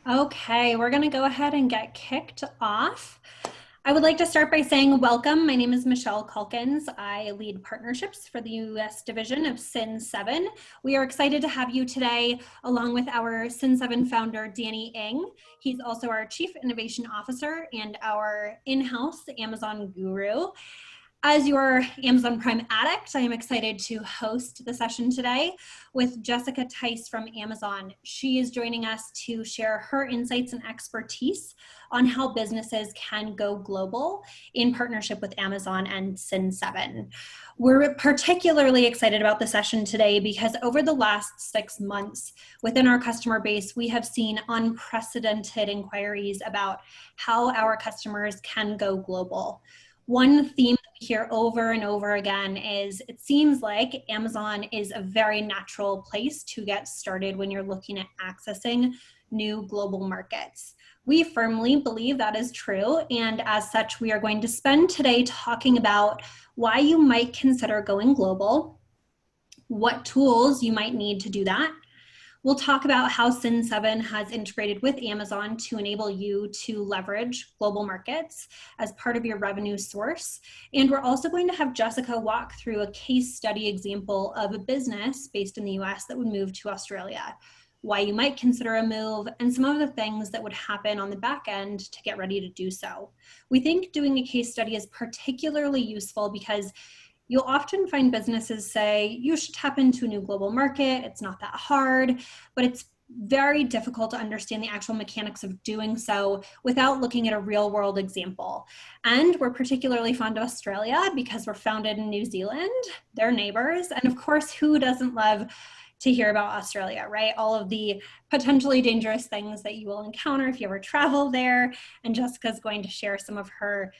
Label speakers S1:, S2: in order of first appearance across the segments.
S1: Okay, we're going to go ahead and get kicked off. I would like to start by saying welcome. My name is Michelle Calkins. I lead partnerships for the US division of Cin7. We are excited to have you today along with our Cin7 founder, Danny Ng. He's also our Chief Innovation Officer and our in-house Amazon guru. As your Amazon Prime addict, I am excited to host the session today with Jessica Tice from Amazon. She is joining us to share her insights and expertise on how businesses can go global in partnership with Amazon and Cin7. We're particularly excited about the session today because over the last 6 months within our customer base, we have seen unprecedented inquiries about how our customers can go global. One theme that we hear over and over again is it seems like Amazon is a very natural place to get started when you're looking at accessing new global markets. We firmly believe that is true, and as such, we are going to spend today talking about why you might consider going global, what tools you might need to do that. We'll talk about how Cin7 has integrated with Amazon to enable you to leverage global markets as part of your revenue source. And we're also going to have Jessica walk through a case study example of a business based in the US that would move to Australia, why you might consider a move, and some of the things that would happen on the back end to get ready to do so. We think doing a case study is particularly useful because you'll often find businesses say, you should tap into a new global market. It's not that hard, but it's very difficult to understand the actual mechanics of doing so without looking at a real world example. And we're particularly fond of Australia because we're founded in New Zealand, they're neighbors. And of course, who doesn't love to hear about Australia, right? All of the potentially dangerous things that you will encounter if you ever travel there. And Jessica's going to share some of her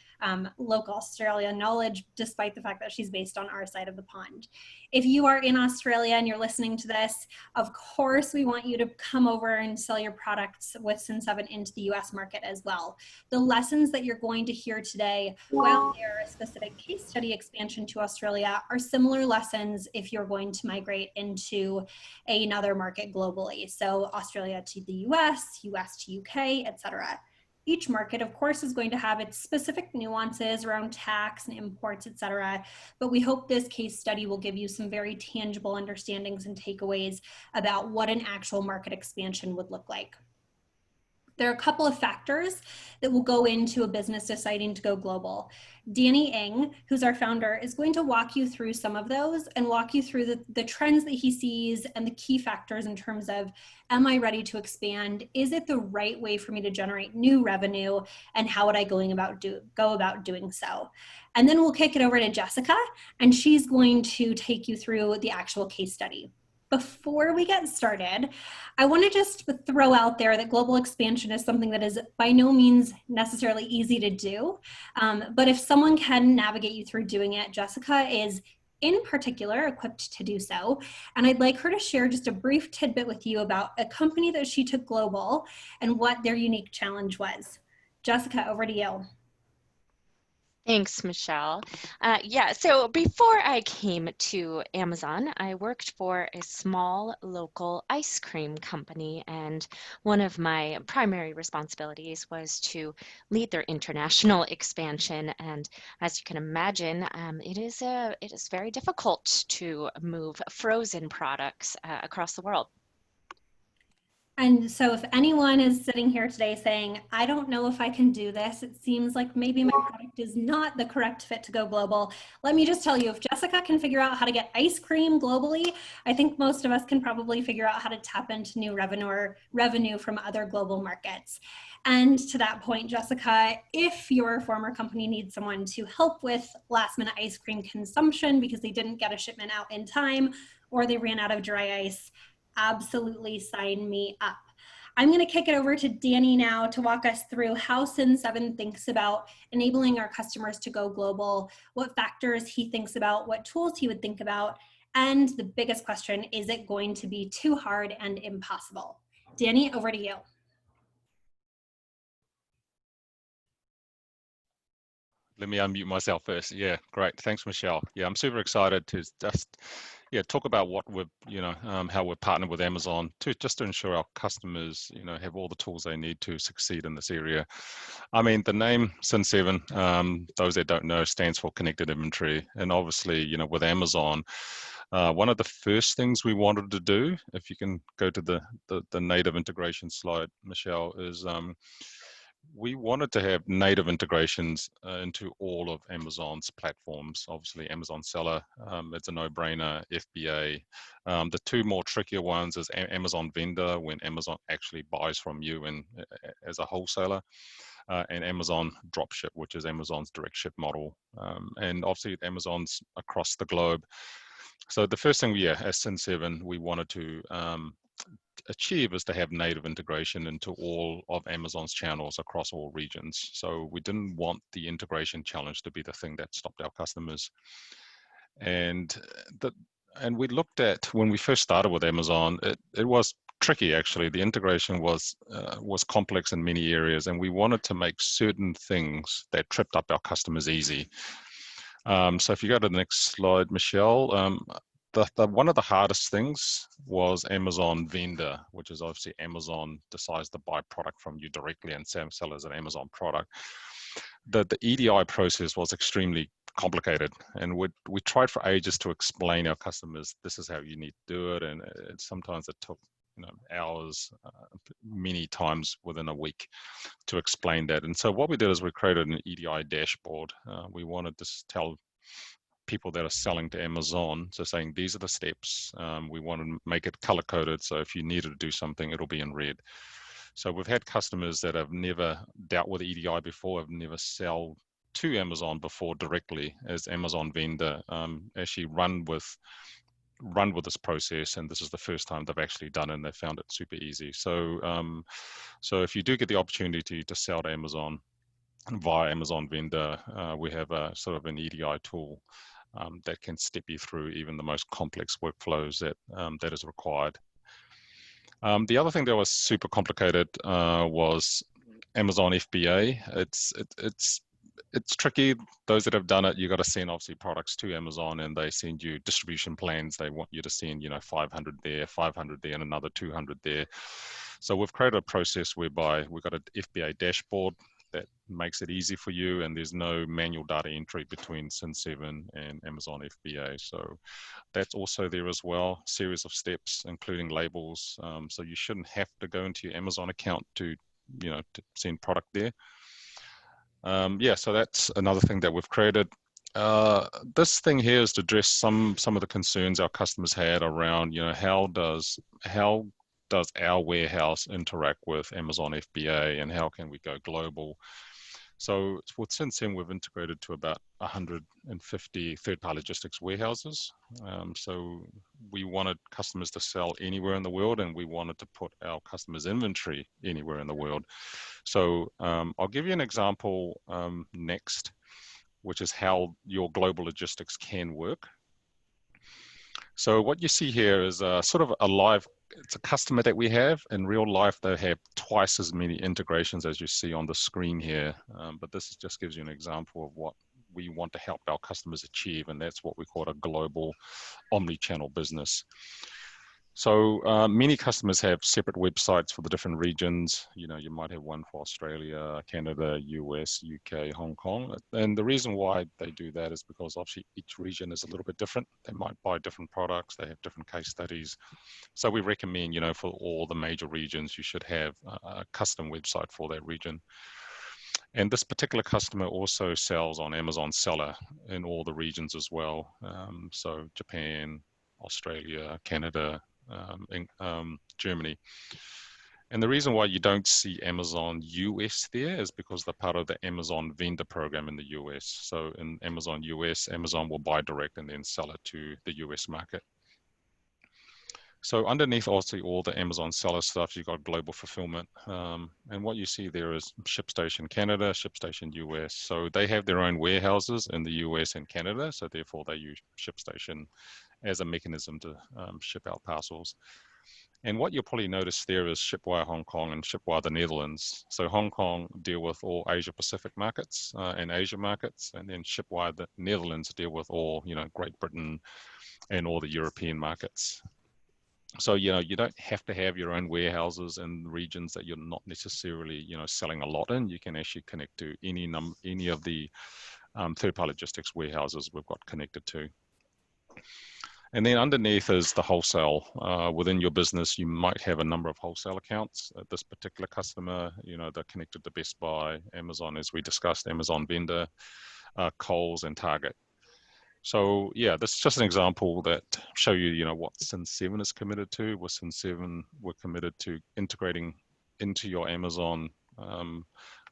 S1: local Australia knowledge, despite the fact that she's based on our side of the pond. If you are in Australia and you're listening to this, of course, we want you to come over and sell your products with Cin7 into the US market as well. The lessons that you're going to hear today, while they're a specific case study expansion to Australia, are similar lessons if you're going to migrate into another market globally. So Australia to the US, US to UK, etc. Each market, of course, is going to have its specific nuances around tax and imports, et cetera. But we hope this case study will give you some very tangible understandings and takeaways about what an actual market expansion would look like. There are a couple of factors that will go into a business deciding to go global. Danny Ng, who's our founder, is going to walk you through some of those and walk you through the trends that he sees and the key factors in terms of, am I ready to expand? Is it the right way for me to generate new revenue? And how would I go about doing so? And then we'll kick it over to Jessica, and she's going to take you through the actual case study. Before we get started, I want to just throw out there that global expansion is something that is by no means necessarily easy to do. But if someone can navigate you through doing it, Jessica is in particular equipped to do so. And I'd like her to share just a brief tidbit with you about a company that she took global and what their unique challenge was. Jessica, over to you.
S2: Thanks, Michelle. So before I came to Amazon, I worked for a small local ice cream company, and one of my primary responsibilities was to lead their international expansion. And as you can imagine, it is very difficult to move frozen products across the world.
S1: And so if anyone is sitting here today saying, I don't know if I can do this, it seems like maybe my product is not the correct fit to go global. Let me just tell you, if Jessica can figure out how to get ice cream globally, I think most of us can probably figure out how to tap into new revenue from other global markets. And to that point, Jessica, if your former company needs someone to help with last minute ice cream consumption because they didn't get a shipment out in time or they ran out of dry ice, absolutely sign me up. I'm going to kick it over to Danny now to walk us through how Cin7 thinks about enabling our customers to go global, what factors he thinks about, what tools he would think about, and the biggest question, is it going to be too hard and impossible? Danny, over to you.
S3: Let me unmute myself first. Yeah, great. Thanks, Michelle. Yeah, I'm super excited to just yeah, talk about what we've, how we're partnered with Amazon to just to ensure our customers, have all the tools they need to succeed in this area. I mean, the name Cin7, those that don't know, stands for connected inventory. And obviously, with Amazon, one of the first things we wanted to do, if you can go to the native integration slide, Michelle, is we wanted to have native integrations into all of Amazon's platforms. Obviously, Amazon Seller, it's a no-brainer. FBA. The two more trickier ones is Amazon Vendor, when Amazon actually buys from you and as a wholesaler, and Amazon Dropship, which is Amazon's direct ship model. And obviously, Amazon's across the globe. So the first thing, as Cin7, we wanted to achieve is to have native integration into all of Amazon's channels across all regions. So we didn't want the integration challenge to be the thing that stopped our customers. And we looked at, when we first started with Amazon, it was tricky actually. The integration was complex in many areas, and we wanted to make certain things that tripped up our customers easy. So if you go to the next slide, Michelle, one of the hardest things was Amazon Vendor, which is obviously Amazon decides to buy product from you directly and sell as an Amazon product. The EDI process was extremely complicated, and we tried for ages to explain our customers this is how you need to do it, and sometimes it took hours, many times within a week, to explain that. And so what we did is we created an EDI dashboard. We wanted to tell people that are selling to Amazon, so saying these are the steps. We want to make it color coded, so if you needed to do something, it'll be in red. So we've had customers that have never dealt with EDI before, have never sold to Amazon before directly as Amazon Vendor, actually run with this process, and this is the first time they've actually done it, and they found it super easy. So so if you do get the opportunity to sell to Amazon via Amazon Vendor, we have a sort of an EDI tool that can step you through even the most complex workflows that is required. The other thing that was super complicated was Amazon FBA. It's tricky. Those that have done it, you got to send obviously products to Amazon, and they send you distribution plans. They want you to send 500 there, 500 there, and another 200 there. So we've created a process whereby we've got an FBA dashboard that makes it easy for you, and there's no manual data entry between Cin7 and Amazon FBA. So that's also there as well. Series of steps, including labels. So you shouldn't have to go into your Amazon account to send product there. So that's another thing that we've created. This thing here is to address some of the concerns our customers had around, how does our warehouse interact with Amazon FBA, and how can we go global? So with Cin7, we've integrated to about 150 third-party logistics warehouses. So we wanted customers to sell anywhere in the world, and we wanted to put our customers' inventory anywhere in the world. So I'll give you an example next, which is how your global logistics can work. So what you see here is sort of it's a customer that we have. In real life, they have twice as many integrations as you see on the screen here. But this just gives you an example of what we want to help our customers achieve, and that's what we call a global omni-channel business. So many customers have separate websites for the different regions. You might have one for Australia, Canada, US, UK, Hong Kong. And the reason why they do that is because obviously each region is a little bit different. They might buy different products. They have different case studies. So we recommend, for all the major regions, you should have a custom website for that region. And this particular customer also sells on Amazon Seller in all the regions as well. So Japan, Australia, Canada, Germany. And the reason why you don't see Amazon US there is because they're part of the Amazon vendor program in the US. So in Amazon US, Amazon will buy direct and then sell it to the US market. So underneath also all the Amazon seller stuff, you've got global fulfillment. And what you see there is ShipStation Canada, ShipStation US. So they have their own warehouses in the US and Canada. So therefore they use ShipStation as a mechanism to ship out parcels. And what you'll probably notice there is Shipwire Hong Kong and Shipwire the Netherlands. So Hong Kong deal with all Asia Pacific markets and Asia markets, and then Shipwire the Netherlands deal with all, Great Britain and all the European markets. So, you don't have to have your own warehouses in regions that you're not necessarily, selling a lot in. You can actually connect to any of the third-party logistics warehouses we've got connected to. And then underneath is the wholesale. Within your business, you might have a number of wholesale accounts. This particular customer, they're connected to Best Buy, Amazon, as we discussed, Amazon Vendor, Kohl's, and Target. So yeah, this is just an example that show you, what Cin7 is committed to. With Cin7, we're committed to integrating into your Amazon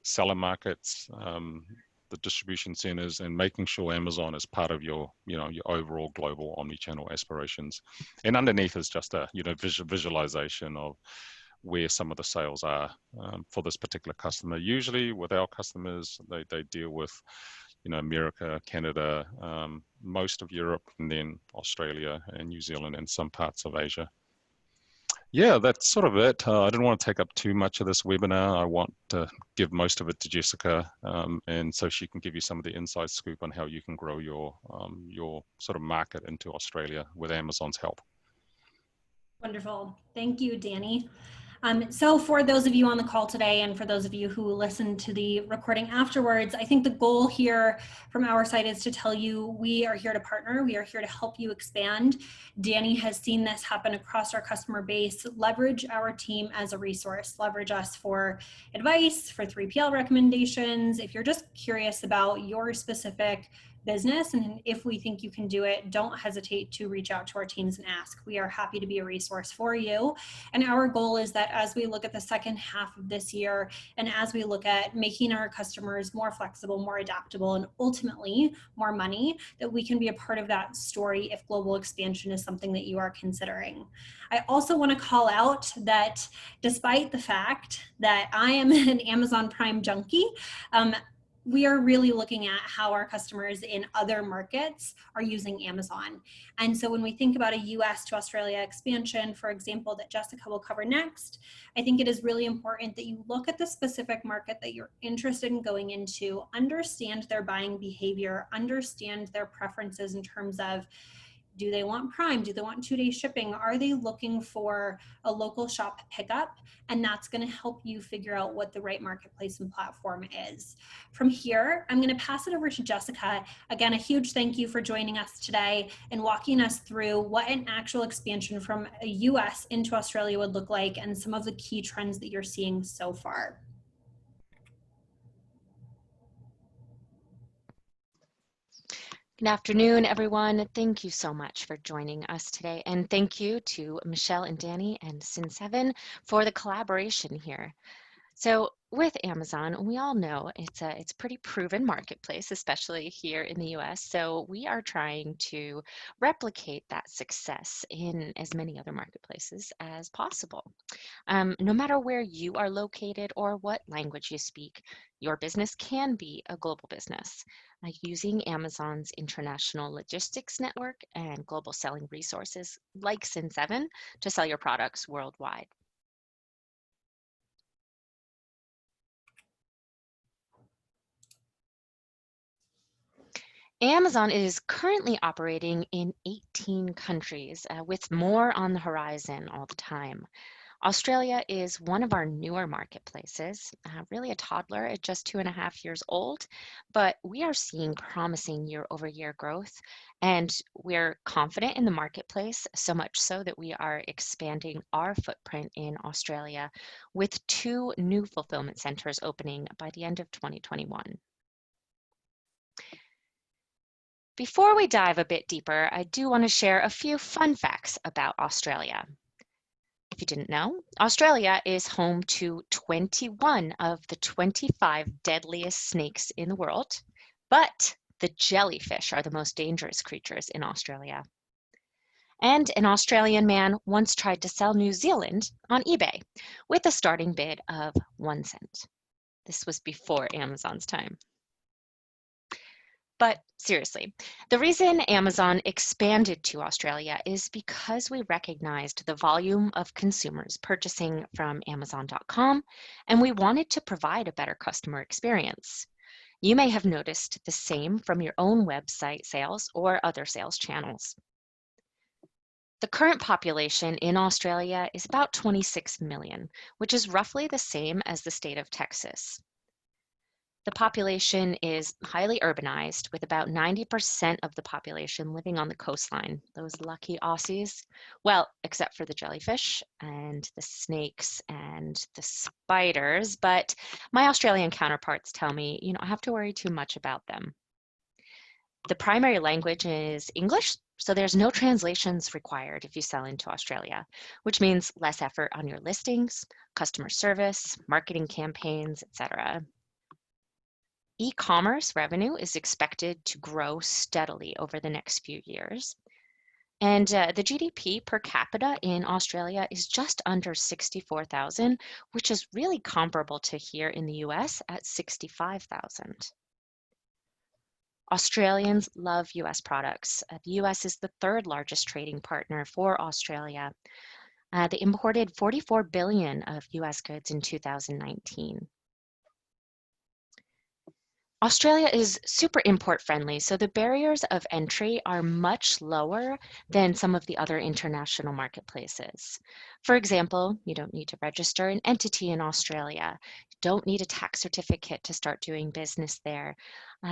S3: seller markets, the distribution centers, and making sure Amazon is part of your, your overall global omni-channel aspirations. And underneath is just a, visualization of where some of the sales are for this particular customer. Usually with our customers, they deal with, America, Canada, most of Europe, and then Australia and New Zealand and some parts of Asia. Yeah, that's sort of it. I didn't want to take up too much of this webinar. I want to give most of it to Jessica, and so she can give you some of the inside scoop on how you can grow your sort of market into Australia with Amazon's help.
S1: Wonderful. Thank you, Danny. So for those of you on the call today, and for those of you who listen to the recording afterwards, I think the goal here from our side is to tell you we are here to partner. We are here to help you expand. Danny has seen this happen across our customer base. Leverage our team as a resource. Leverage us for advice, for 3PL recommendations. If you're just curious about your specific business, and if we think you can do it, don't hesitate to reach out to our teams and ask. We are happy to be a resource for you. And our goal is that as we look at the second half of this year, and as we look at making our customers more flexible, more adaptable, and ultimately more money, that we can be a part of that story if global expansion is something that you are considering. I also want to call out that despite the fact that I am an Amazon Prime junkie, we are really looking at how our customers in other markets are using Amazon. And so when we think about a US to Australia expansion, for example, that Jessica will cover next, I think it is really important that you look at the specific market that you're interested in going into, understand their buying behavior, understand their preferences in terms of, do they want Prime? Do they want 2-day shipping? Are they looking for a local shop pickup? And that's going to help you figure out what the right marketplace and platform is. From here, I'm going to pass it over to Jessica. Again, a huge thank you for joining us today and walking us through what an actual expansion from a US into Australia would look like and some of the key trends that you're seeing so far.
S2: Good afternoon, everyone. Thank you so much for joining us today. And thank you to Michelle and Danny and Cin7 for the collaboration here. So with Amazon, we all know it's a pretty proven marketplace, especially here in the US. So we are trying to replicate that success in as many other marketplaces as possible. No matter where you are located or what language you speak, your business can be a global business. Using Amazon's international logistics network and global selling resources like Cin7 to sell your products worldwide. Amazon is currently operating in 18 countries with more on the horizon all the time. Australia is one of our newer marketplaces, really a toddler at just 2.5 years old, but we are seeing promising year-over-year growth, and we're confident in the marketplace, so much so that we are expanding our footprint in Australia with 2 new fulfillment centers opening by the end of 2021. Before we dive a bit deeper, I do want to share a few fun facts about Australia. If you didn't know, Australia is home to 21 of the 25 deadliest snakes in the world, but the jellyfish are the most dangerous creatures in Australia. And an Australian man once tried to sell New Zealand on eBay with a starting bid of 1 cent. This was before Amazon's time. But seriously, the reason Amazon expanded to Australia is because we recognized the volume of consumers purchasing from Amazon.com, and we wanted to provide a better customer experience. You may have noticed the same from your own website sales or other sales channels. The current population in Australia is about 26 million, which is roughly the same as the state of Texas. The population is highly urbanized, with about 90% of the population living on the coastline. Those lucky Aussies. Well, except for the jellyfish and the snakes and the spiders, but my Australian counterparts tell me, you don't have to worry too much about them. The primary language is English, so there's no translations required if you sell into Australia, which means less effort on your listings, customer service, marketing campaigns, etc. E-commerce revenue is expected to grow steadily over the next few years. And the GDP per capita in Australia is just under 64,000, which is really comparable to here in the US at 65,000. Australians love US products. The US is the third largest trading partner for Australia. They imported 44 billion of US goods in 2019. Australia is super import friendly, so the barriers of entry are much lower than some of the other international marketplaces. For example, you don't need to register an entity in Australia. You don't need a tax certificate to start doing business there.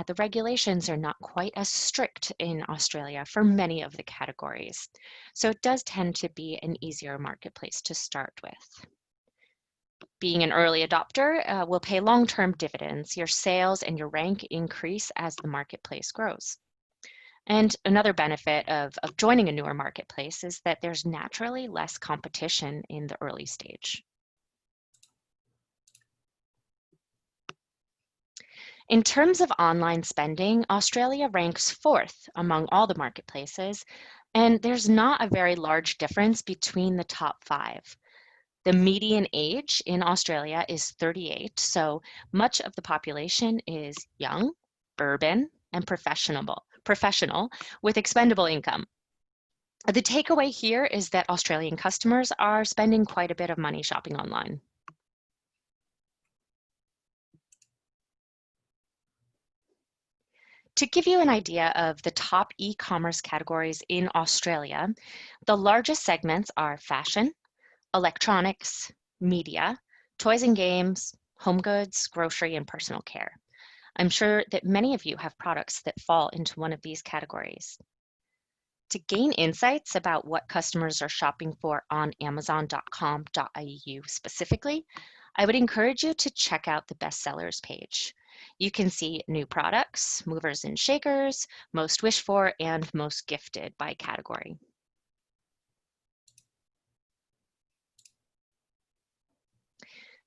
S2: The regulations are not quite as strict in Australia for many of the categories. So it does tend to be an easier marketplace to start with. Being an early adopter will pay long-term dividends. Your sales and your rank increase as the marketplace grows. And another benefit of joining a newer marketplace is that there's naturally less competition in the early stage. In terms of online spending, Australia ranks 4th among all the marketplaces, and there's not a very large difference between the top 5. The median age in Australia is 38, so much of the population is young, urban, and professional with expendable income. The takeaway here is that Australian customers are spending quite a bit of money shopping online. To give you an idea of the top e-commerce categories in Australia, the largest segments are fashion, electronics, media, toys and games, home goods, grocery, and personal care. I'm sure that many of you have products that fall into one of these categories. To gain insights about what customers are shopping for on Amazon.com.au specifically, I would encourage you to check out the bestsellers page. You can see new products, movers and shakers, most wished for, and most gifted by category.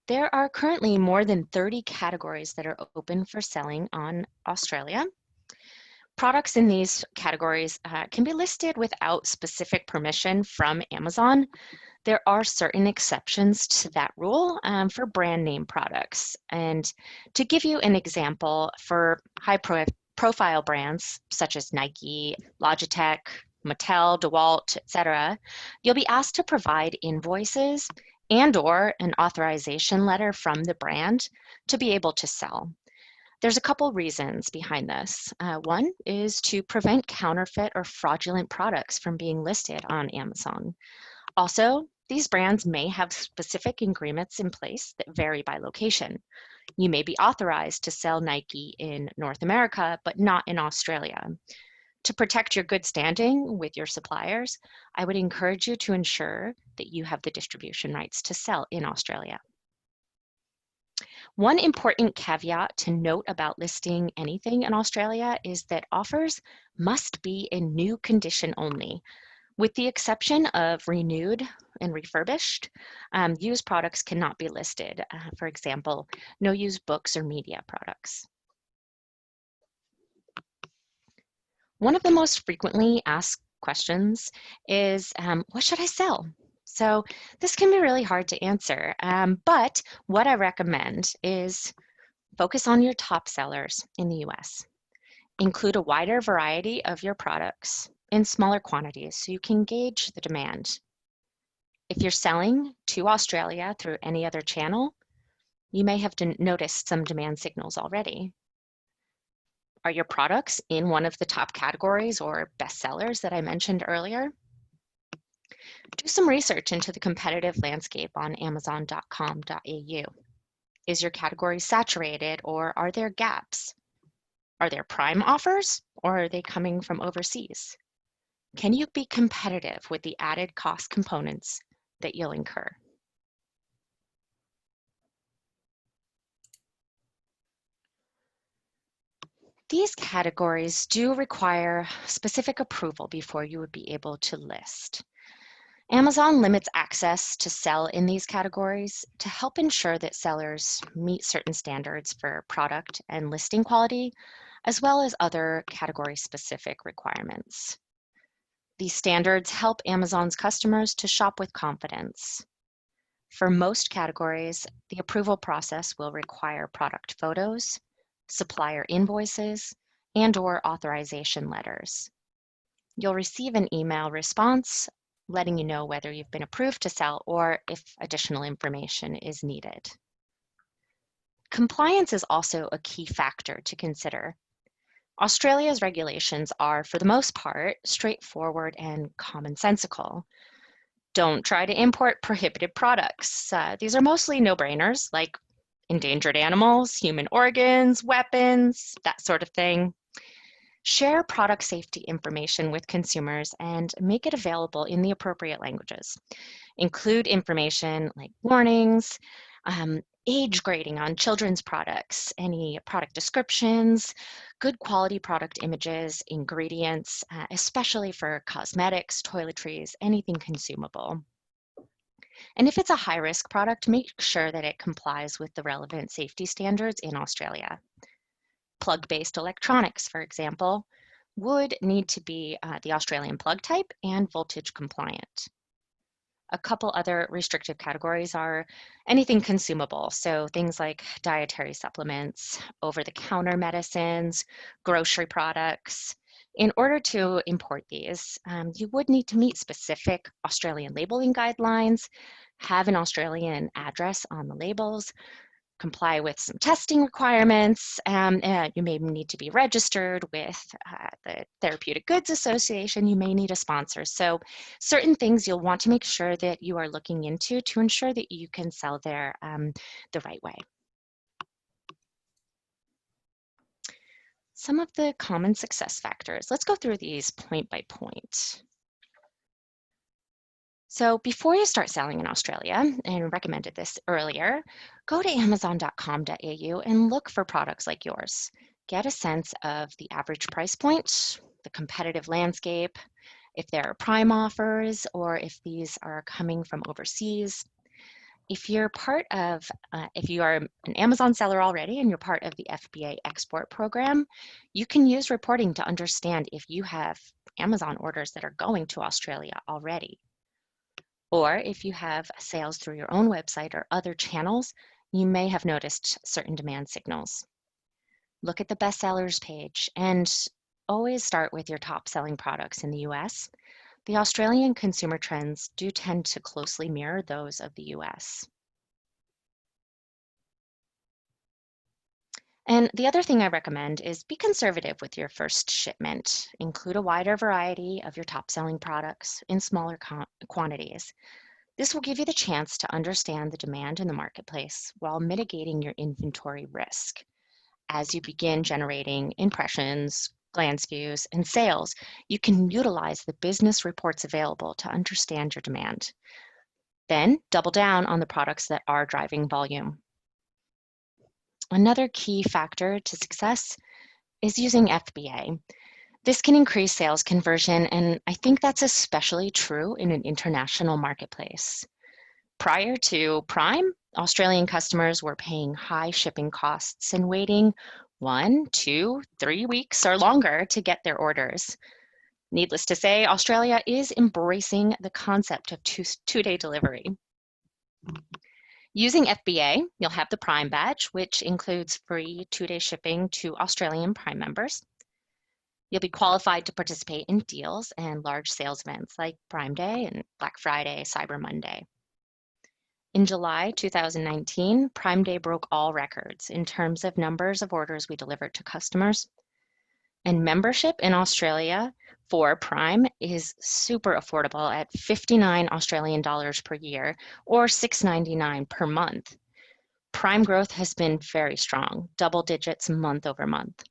S2: There are currently more than 30 categories that are open for selling on Australia. Products in these categories can be listed without specific permission from Amazon. There are certain exceptions to that rule for brand name products. And to give you an example, for high-profile brands such as Nike, Logitech, Mattel, DeWalt, etc., you'll be asked to provide invoices and/or an authorization letter from the brand to be able to sell. There's a couple reasons behind this. One is to prevent counterfeit or fraudulent products from being listed on Amazon. Also, these brands may have specific agreements in place that vary by location. You may be authorized to sell Nike in North America, but not in Australia. To protect your good standing with your suppliers, I would encourage you to ensure that you have the distribution rights to sell in Australia. One important caveat to note about listing anything in Australia is that offers must be in new condition only. With the exception of renewed and refurbished, used products cannot be listed. For example, no used books or media products. One of the most frequently asked questions is, what should I sell? So this can be really hard to answer, but what I recommend is focus on your top sellers in the US. Include a wider variety of your products in smaller quantities so you can gauge the demand. If you're selling to Australia through any other channel, you may have noticed some demand signals already. Are your products in one of the top categories or bestsellers that I mentioned earlier? Do some research into the competitive landscape on amazon.com.au. Is your category saturated or are there gaps? Are there prime offers or are they coming from overseas? Can you be competitive with the added cost components that you'll incur? These categories do require specific approval before you would be able to list. Amazon limits access to sell in these categories to help ensure that sellers meet certain standards for product and listing quality, as well as other category-specific requirements. These standards help Amazon's customers to shop with confidence. For most categories, the approval process will require product photos, supplier invoices, and/or authorization letters. You'll receive an email response letting you know whether you've been approved to sell or if additional information is needed. Compliance is also a key factor to consider. Australia's regulations are, for the most part, straightforward and commonsensical. Don't try to import prohibited products. These are mostly no-brainers, like endangered animals, human organs, weapons, that sort of thing. Share product safety information with consumers and make it available in the appropriate languages. Include information like warnings, age grading on children's products, any product descriptions, good quality product images, ingredients, especially for cosmetics, toiletries, anything consumable. And if it's a high-risk product, make sure that it complies with the relevant safety standards in Australia. Plug-based electronics, for example, would need to be the Australian plug type and voltage compliant. A couple other restrictive categories are anything consumable, so things like dietary supplements, over-the-counter medicines, grocery products. In order to import these, you would need to meet specific Australian labeling guidelines, have an Australian address on the labels, comply with some testing requirements. You may need to be registered with the Therapeutic Goods Association. You may need a sponsor. So certain things you'll want to make sure that you are looking into to ensure that you can sell there the right way. Some of the common success factors. Let's go through these point by point. So before you start selling in Australia, and recommended this earlier, go to amazon.com.au and look for products like yours. Get a sense of the average price point, the competitive landscape, if there are prime offers, or if these are coming from overseas. If you're if you are an Amazon seller already and you're part of the FBA export program, you can use reporting to understand if you have Amazon orders that are going to Australia already. Or if you have sales through your own website or other channels, you may have noticed certain demand signals. Look at the bestsellers page and always start with your top selling products in the US. The Australian consumer trends do tend to closely mirror those of the US. And the other thing I recommend is be conservative with your first shipment. Include a wider variety of your top selling products in smaller quantities. This will give you the chance to understand the demand in the marketplace while mitigating your inventory risk. As you begin generating impressions, glance views, and sales, you can utilize the business reports available to understand your demand. Then double down on the products that are driving volume. Another key factor to success is using FBA. This can increase sales conversion, and I think that's especially true in an international marketplace. Prior to Prime, Australian customers were paying high shipping costs and waiting 1, 2, 3 weeks or longer to get their orders. Needless to say, Australia is embracing the concept of two-day delivery. Using FBA, you'll have the Prime badge, which includes free 2-day shipping to Australian Prime members. You'll be qualified to participate in deals and large sales events like Prime Day and Black Friday, Cyber Monday. In July 2019, Prime Day broke all records in terms of numbers of orders we delivered to customers. And membership in Australia for Prime is super affordable at 59 Australian dollars per year or $6.99 per month. Prime growth has been very strong, double digits month over month.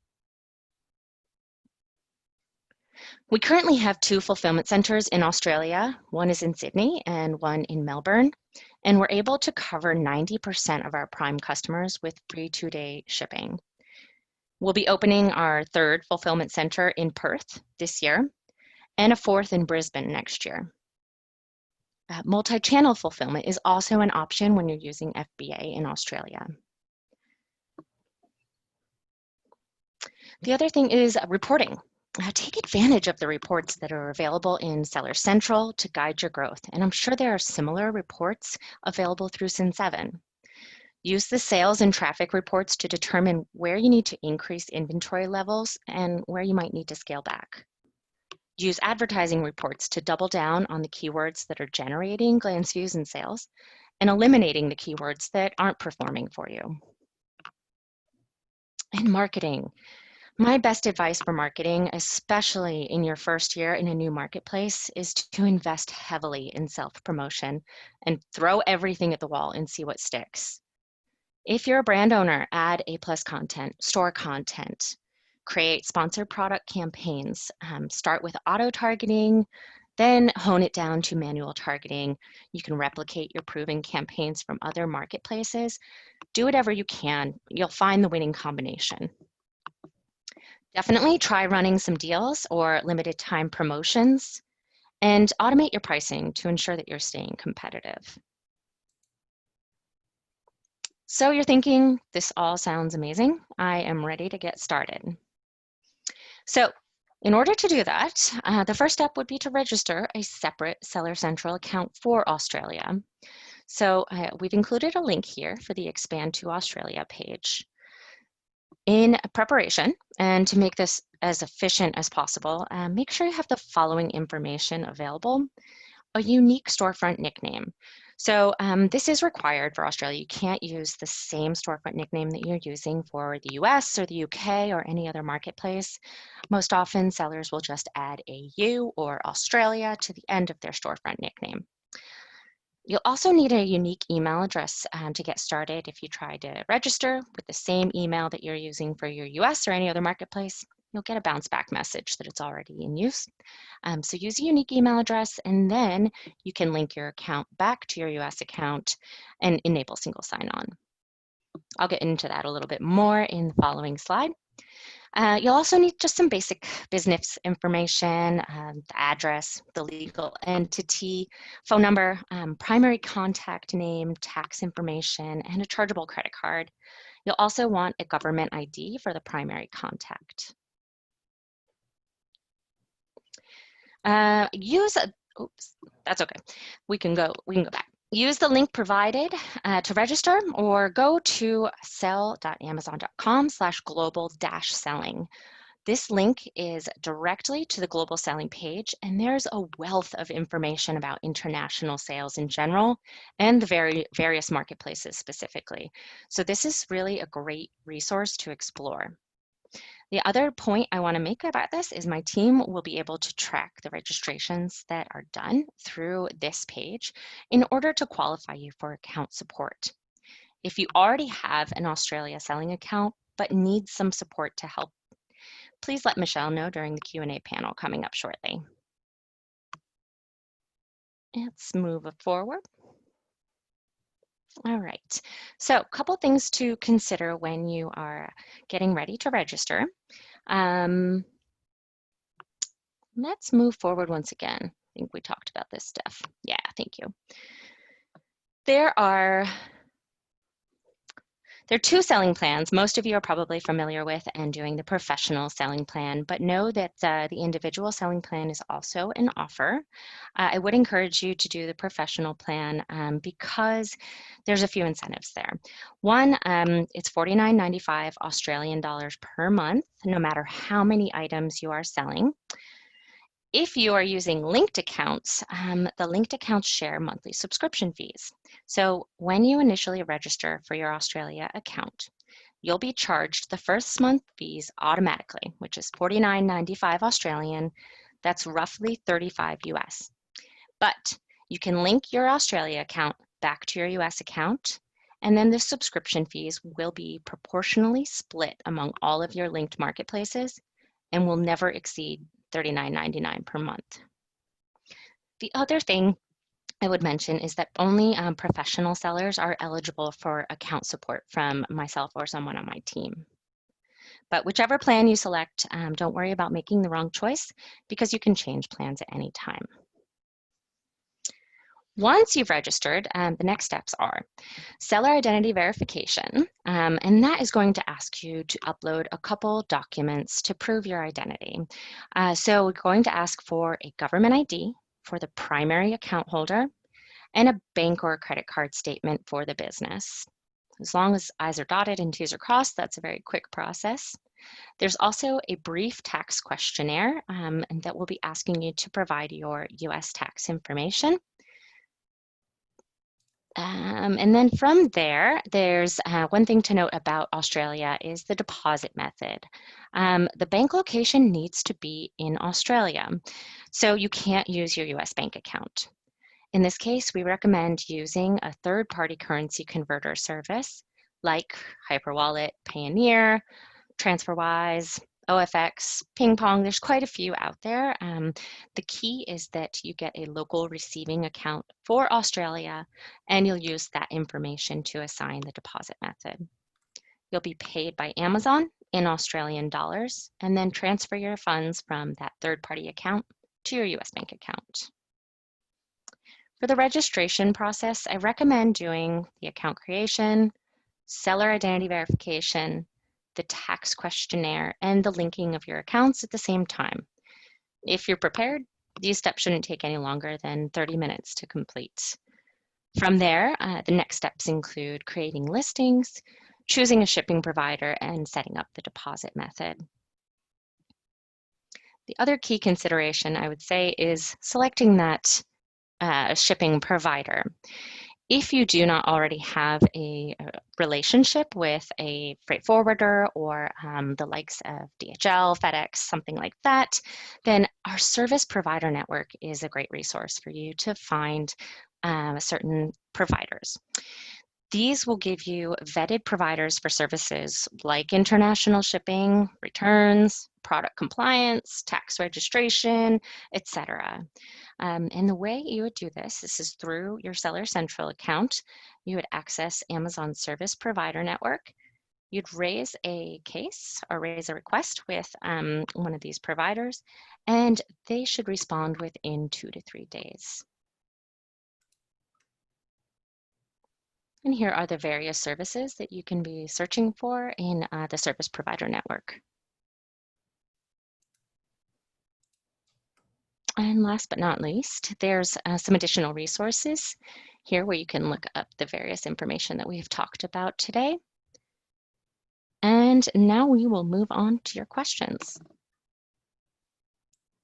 S2: We currently have 2 fulfillment centers in Australia. One is in Sydney and one in Melbourne. And we're able to cover 90% of our Prime customers with free 2-day shipping. We'll be opening our 3rd fulfillment center in Perth this year and a 4th in Brisbane next year. Multi-channel fulfillment is also an option when you're using FBA in Australia. The other thing is reporting. Take advantage of the reports that are available in Seller Central to guide your growth. And I'm sure there are similar reports available through Cin7. Use the sales and traffic reports to determine where you need to increase inventory levels and where you might need to scale back. Use advertising reports to double down on the keywords that are generating glance views and sales and eliminating the keywords that aren't performing for you. And marketing. My best advice for marketing, especially in your first year in a new marketplace, is to invest heavily in self-promotion and throw everything at the wall and see what sticks. If you're a brand owner, add A+ content, store content, create sponsored product campaigns, start with auto-targeting, then hone it down to manual targeting. You can replicate your proven campaigns from other marketplaces. Do whatever you can. You'll find the winning combination. Definitely try running some deals or limited time promotions and automate your pricing to ensure that you're staying competitive. So you're thinking, this all sounds amazing. I am ready to get started. So in order to do that, the first step would be to register a separate Seller Central account for Australia. So we've included a link here for the Expand to Australia page. In preparation, and to make this as efficient as possible, make sure you have the following information available. A unique storefront nickname. So this is required for Australia. You can't use the same storefront nickname that you're using for the US or the UK or any other marketplace. Most often, sellers will just add AU or Australia to the end of their storefront nickname. You'll also need a unique email address to get started if you try to register with the same email that you're using for your US or any other marketplace. You'll get a bounce back message that it's already in use. So use a unique email address, and then you can link your account back to your US account and enable single sign-on. I'll get into that a little bit more in the following slide. You'll also need just some basic business information, the address, the legal entity, phone number, primary contact name, tax information, and a chargeable credit card. You'll also want a government ID for the primary contact. Oops, that's okay. We can go back. Use the link provided to register, or go to sell.amazon.com/global-selling. This link is directly to the global selling page, and there's a wealth of information about international sales in general and the various marketplaces specifically. So this is really a great resource to explore. The other point I want to make about this is my team will be able to track the registrations that are done through this page in order to qualify you for account support. If you already have an Australia selling account but need some support to help, please let Michelle know during the Q&A panel coming up shortly. Let's move it forward. All right, so a couple things to consider when you are getting ready to register. Let's move forward once again. I think we talked about this stuff. Yeah, thank you. There's There are two selling plans most of you are probably familiar with and doing the professional selling plan, but know that the individual selling plan is also an offer. I would encourage you to do the professional plan because there's a few incentives there. One, it's $49.95 Australian dollars per month, no matter how many items you are selling. If you are using linked accounts, the linked accounts share monthly subscription fees. So when you initially register for your Australia account, you'll be charged the first month fees automatically, which is $49.95 Australian. That's roughly 35 US. But you can link your Australia account back to your US account, and then the subscription fees will be proportionally split among all of your linked marketplaces and will never exceed $39.99 per month. The other thing I would mention is that only professional sellers are eligible for account support from myself or someone on my team. But whichever plan you select, don't worry about making the wrong choice because you can change plans at any time. Once you've registered, the next steps are seller identity verification, and that is going to ask you to upload a couple documents to prove your identity. So we're going to ask for a government ID for the primary account holder and a bank or credit card statement for the business. As long as I's are dotted and T's are crossed, that's a very quick process. There's also a brief tax questionnaire and that will be asking you to provide your US tax information. And then from there, there's one thing to note about Australia is the deposit method. The bank location needs to be in Australia, so you can't use your US bank account. In this case, we recommend using a third-party currency converter service like Hyperwallet, Payoneer, TransferWise, OFX, Ping Pong. There's quite a few out there. The key is that you get a local receiving account for Australia, and you'll use that information to assign the deposit method. You'll be paid by Amazon in Australian dollars, and then transfer your funds from that third-party account to your US bank account. For the registration process, I recommend doing the account creation, seller identity verification, the tax questionnaire, and the linking of your accounts at the same time. If you're prepared, these steps shouldn't take any longer than 30 minutes to complete. From there, the next steps include creating listings, choosing a shipping provider, and setting up the deposit method. The other key consideration I would say is selecting that shipping provider. If you do not already have a relationship with a freight forwarder or the likes of DHL, FedEx, something like that, then our service provider network is a great resource for you to find certain providers. These will give you vetted providers for services like international shipping, returns, product compliance, tax registration, etc. And the way you would do this is through your Seller Central account. You would access Amazon Service Provider Network. You'd raise a case or raise a request with one of these providers, and they should respond within 2 to 3 days. And here are the various services that you can be searching for in the service provider network. And last but not least, there's some additional resources here where you can look up the various information that we've talked about today. And now we will move on to your questions.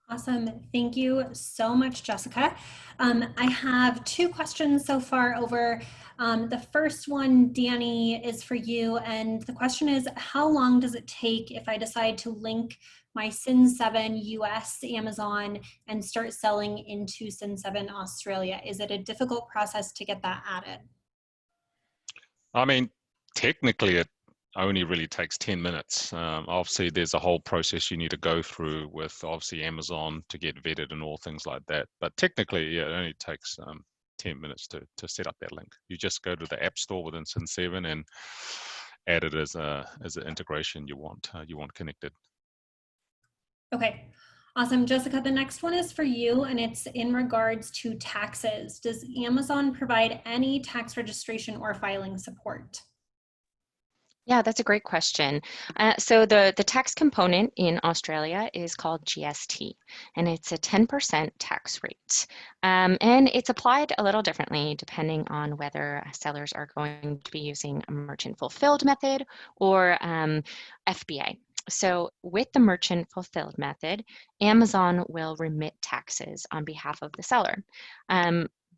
S1: Awesome. Thank you so much, Jessica. I have 2 questions so far over. The first one, Danny, is for you. And the question is, how long does it take if I decide to link my Cin7 US Amazon and start selling into Cin7 Australia? Is it a difficult process to get that added?
S3: I mean, technically it only really takes 10 minutes. Obviously there's a whole process you need to go through with obviously Amazon to get vetted and all things like that. But technically, yeah, it only takes 10 minutes to set up that link. You just go to the App Store within Cin7 and add it as an integration you want connected.
S1: Okay, awesome. Jessica, the next one is for you, and it's in regards to taxes. Does Amazon provide any tax registration or filing support?
S2: Yeah, that's a great question. So the tax component in Australia is called GST, and it's a 10% tax rate. And it's applied a little differently depending on whether sellers are going to be using a merchant fulfilled method or FBA. So with the merchant fulfilled method, Amazon will remit taxes on behalf of the seller.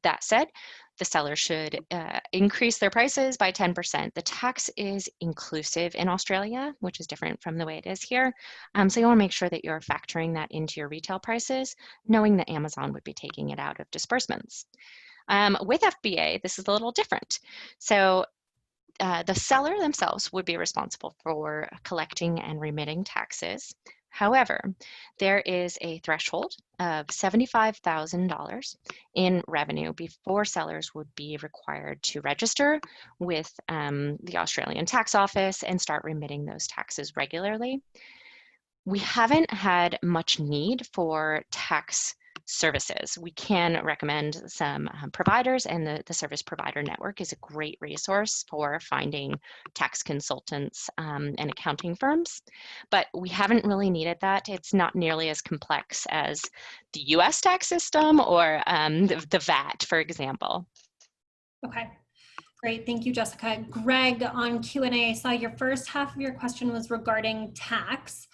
S2: That said, the seller should increase their prices by 10%. The tax is inclusive in Australia, which is different from the way it is here. So you want to make sure that you're factoring that into your retail prices, knowing that Amazon would be taking it out of disbursements. With FBA, this is a little different. So the seller themselves would be responsible for collecting and remitting taxes. However, there is a threshold of $75,000 in revenue before sellers would be required to register with the Australian Tax Office and start remitting those taxes regularly. We haven't had much need for tax services. We can recommend some providers, and the service provider network is a great resource for finding tax consultants and accounting firms, but we haven't really needed that. It's not nearly as complex as the US tax system or the VAT, for example.
S1: Okay. Great, thank you, Jessica. Greg, on Q&A, I saw your first half of your question was regarding tax.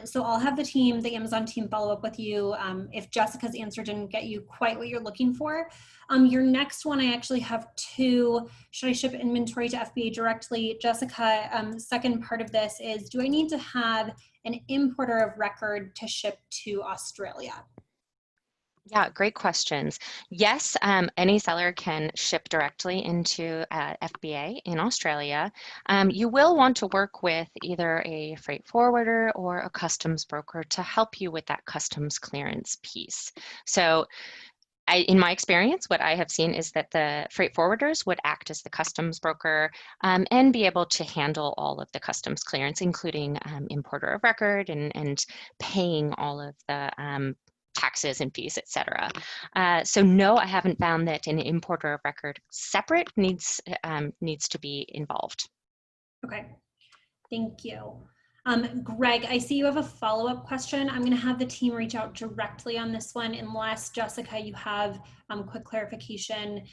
S1: So I'll have the Amazon team follow up with you if Jessica's answer didn't get you quite what you're looking for. Your next one, I actually have two. Should I ship inventory to FBA directly? Jessica, second part of this is, do I need to have an importer of record to ship to Australia?
S2: Yeah, great questions. Yes, any seller can ship directly into FBA in Australia. You will want to work with either a freight forwarder or a customs broker to help you with that customs clearance piece. So in my experience, what I have seen is that the freight forwarders would act as the customs broker and be able to handle all of the customs clearance, including importer of record and paying all of the taxes and fees, etc. So no, I haven't found that an importer of record separate needs to be involved.
S1: Okay, thank you. Greg, I see you have a follow-up question. I'm going to have the team reach out directly on this one, unless, Jessica, you have quick clarification.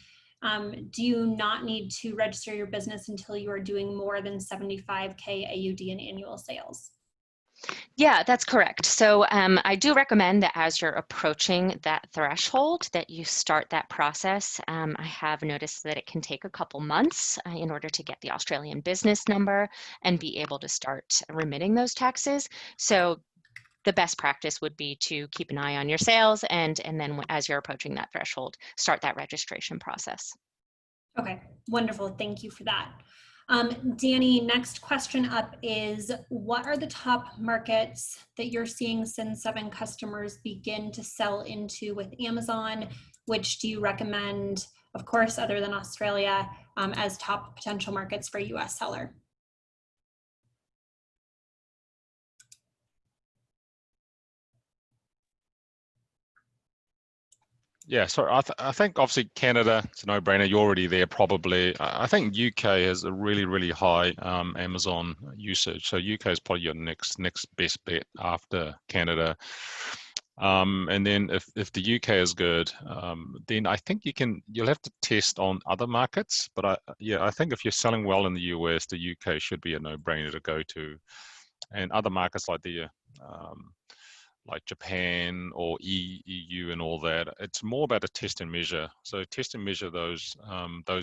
S1: Do you not need to register your business until you are doing more than 75K AUD in annual sales?
S2: Yeah, that's correct. So I do recommend that as you're approaching that threshold, that you start that process. I have noticed that it can take a couple months in order to get the Australian business number and be able to start remitting those taxes. So the best practice would be to keep an eye on your sales and then as you're approaching that threshold, start that registration process.
S1: Okay, wonderful. Thank you for that. Danny, next question up is, what are the top markets that you're seeing Cin7 customers begin to sell into with Amazon? Which do you recommend, of course, other than Australia, as top potential markets for US seller?
S3: Yeah, so I think obviously Canada, it's a no-brainer. You're already there probably. I think UK has a really, really high Amazon usage. So UK is probably your next best bet after Canada. And then if the UK is good, then I think you'll have to test on other markets. But I think if you're selling well in the US, the UK should be a no-brainer to go to. And other markets like Japan or EU and all that, it's more about a test and measure. So test and measure those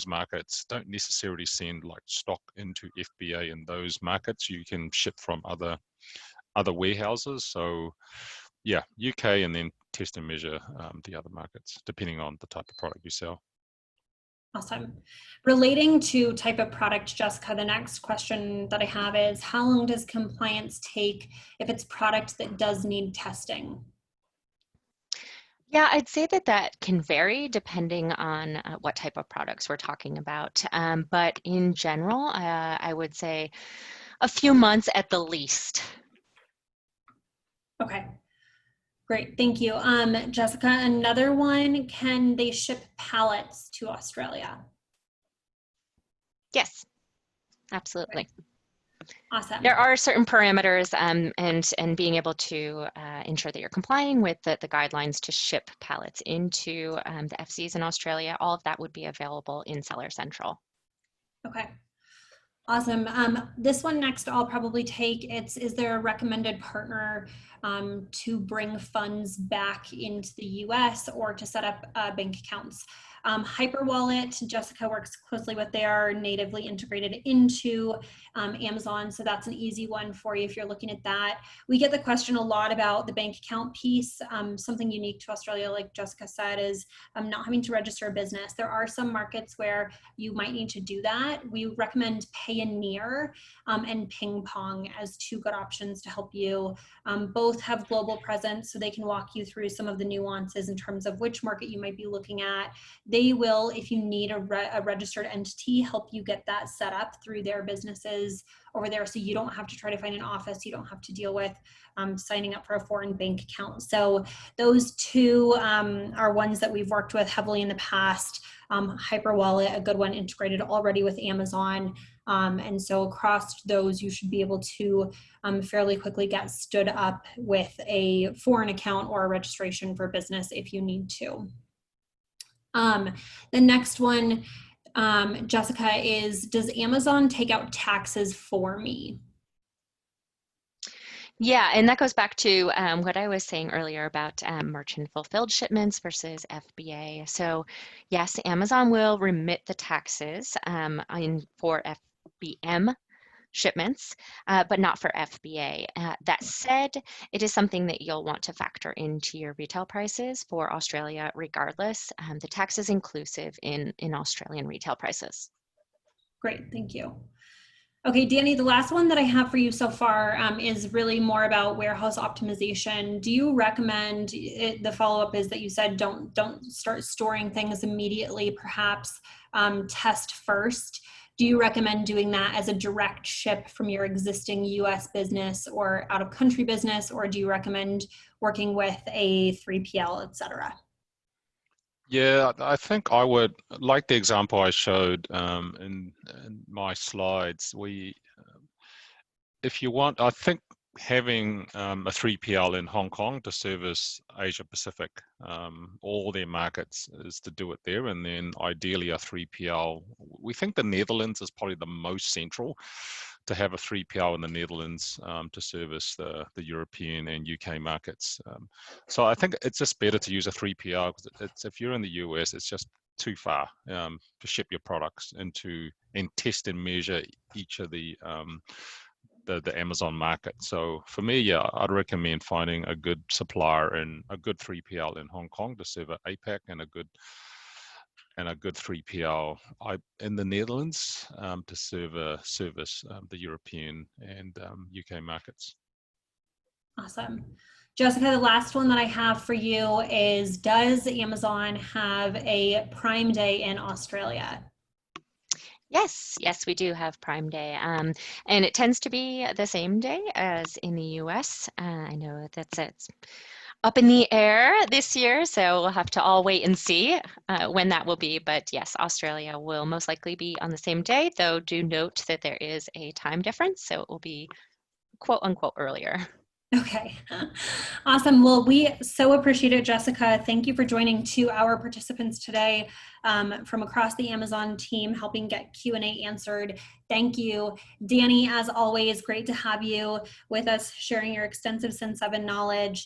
S3: markets. Don't necessarily send like stock into FBA in those markets. You can ship from other warehouses. So yeah, UK and then test and measure the other markets depending on the type of product you sell.
S1: Awesome. Relating to type of product, Jessica, the next question that I have is, how long does compliance take if it's product that does need testing?
S2: Yeah, I'd say that can vary depending on what type of products we're talking about. But in general, I would say a few months at the least.
S1: Okay. Great, thank you. Jessica, another one, can they ship pallets to Australia?
S2: Yes, absolutely.
S1: Awesome.
S2: There are certain parameters and being able to ensure that you're complying with the guidelines to ship pallets into the FCs in Australia. All of that would be available in Seller Central.
S1: Okay. Awesome. This one next I'll probably take. Is there a recommended partner to bring funds back into the US or to set up bank accounts? Hyperwallet, Jessica works closely with. They are natively integrated into Amazon, so that's an easy one for you if you're looking at that. We get the question a lot about the bank account piece. Something unique to Australia, like Jessica said, is not having to register a business. There are some markets where you might need to do that. We recommend Payoneer and Ping Pong as two good options to help you. Both have global presence, so they can walk you through some of the nuances in terms of which market you might be looking at. They will, if you need a registered entity, help you get that set up through their businesses over there, so you don't have to try to find an office. You don't have to deal with signing up for a foreign bank account. So those two are ones that we've worked with heavily in the past. Hyperwallet, a good one, integrated already with Amazon. And so across those, you should be able to fairly quickly get stood up with a foreign account or a registration for business if you need to. The next one, Jessica, is, does Amazon take out taxes for me?
S2: Yeah, and that goes back to what I was saying earlier about merchant fulfilled shipments versus FBA. So yes, Amazon will remit the taxes for FBM shipments, but not for FBA. That said, it is something that you'll want to factor into your retail prices for Australia regardless. The tax is inclusive in Australian retail prices.
S1: Great, thank you. Okay, Danny, the last one that I have for you so far is really more about warehouse optimization. Do you recommend, the follow-up is that you said don't start storing things immediately, perhaps test first. Do you recommend doing that as a direct ship from your existing US business or out of country business, or do you recommend working with a 3PL, et cetera?
S3: Yeah, I think I would, like the example I showed in my slides. If you want, I think having a 3PL in Hong Kong to service Asia Pacific, all their markets, is to do it there, and then ideally a 3PL. We think the Netherlands is probably the most central, to have a 3PL in the Netherlands to service the European and UK markets. So I think it's just better to use a 3PL, because if you're in the US, it's just too far to ship your products into and test and measure each of the Amazon market. So for me, yeah, I'd recommend finding a good supplier and a good 3PL in Hong Kong to serve APAC, and a good 3PL in the Netherlands to service the European and UK markets.
S1: Awesome. Jessica, the last one that I have for you is, does Amazon have a Prime Day in Australia?
S2: Yes, we do have Prime Day, and it tends to be the same day as in the US. I know it's up in the air this year, so we'll have to all wait and see when that will be. But yes, Australia will most likely be on the same day, though do note that there is a time difference, so it will be quote unquote earlier.
S1: Okay, awesome. Well, we so appreciate it, Jessica. Thank you for joining 2 our participants today from across the Amazon team, helping get Q&A answered. Thank you. Danny, as always, great to have you with us, sharing your extensive Cin7 knowledge.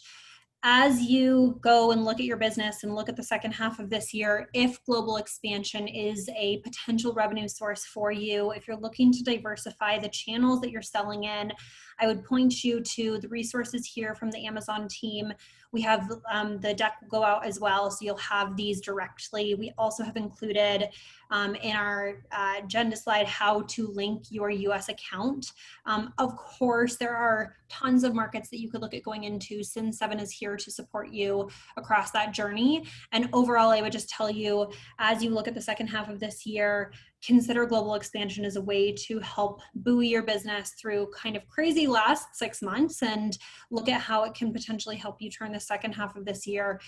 S1: As you go and look at your business and look at the second half of this year, if global expansion is a potential revenue source for you, if you're looking to diversify the channels that you're selling in, I would point you to the resources here from the Amazon team. We have the deck will go out as well, so you'll have these directly. We also have included in our agenda slide how to link your US account. Of course, there are tons of markets that you could look at going into. Cin7 is here to support you across that journey. And overall, I would just tell you, as you look at the second half of this year, consider global expansion as a way to help buoy your business through kind of crazy last 6 months, and look at how it can potentially help you turn the second half of this year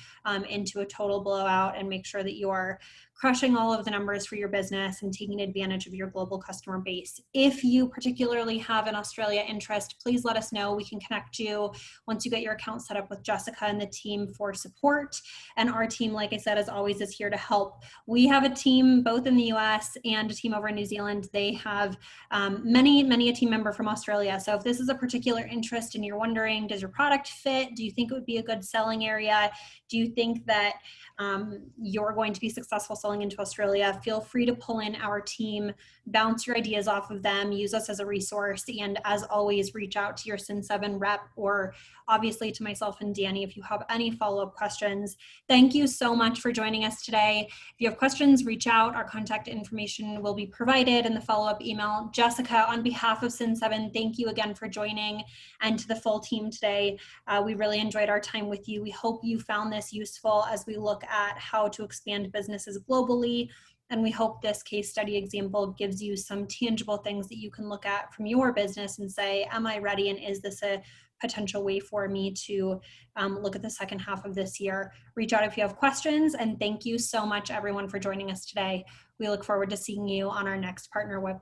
S1: into a total blowout, and make sure that you are crushing all of the numbers for your business and taking advantage of your global customer base. If you particularly have an Australia interest, please let us know. We can connect you once you get your account set up with Jessica and the team for support. And our team, like I said, as always, is here to help. We have a team both in the US and a team over in New Zealand. They have many a team member from Australia. So if this is a particular interest and you're wondering, does your product fit? Do you think it would be a good selling area? Do you think that you're going to be successful selling into Australia? Feel free to pull in our team, bounce your ideas off of them, use us as a resource, and as always, reach out to your Cin7 rep or obviously to myself and Danny if you have any follow-up questions. Thank you so much for joining us today. If you have questions, reach out. Our contact information will be provided in the follow-up email. Jessica, on behalf of Cin7, thank you again for joining, and to the full team today. We really enjoyed our time with you. We hope you found this useful as we look at how to expand businesses globally. And we hope this case study example gives you some tangible things that you can look at from your business and say, am I ready? And is this a potential way for me to look at the second half of this year? Reach out if you have questions. And thank you so much, everyone, for joining us today. We look forward to seeing you on our next partner webcast.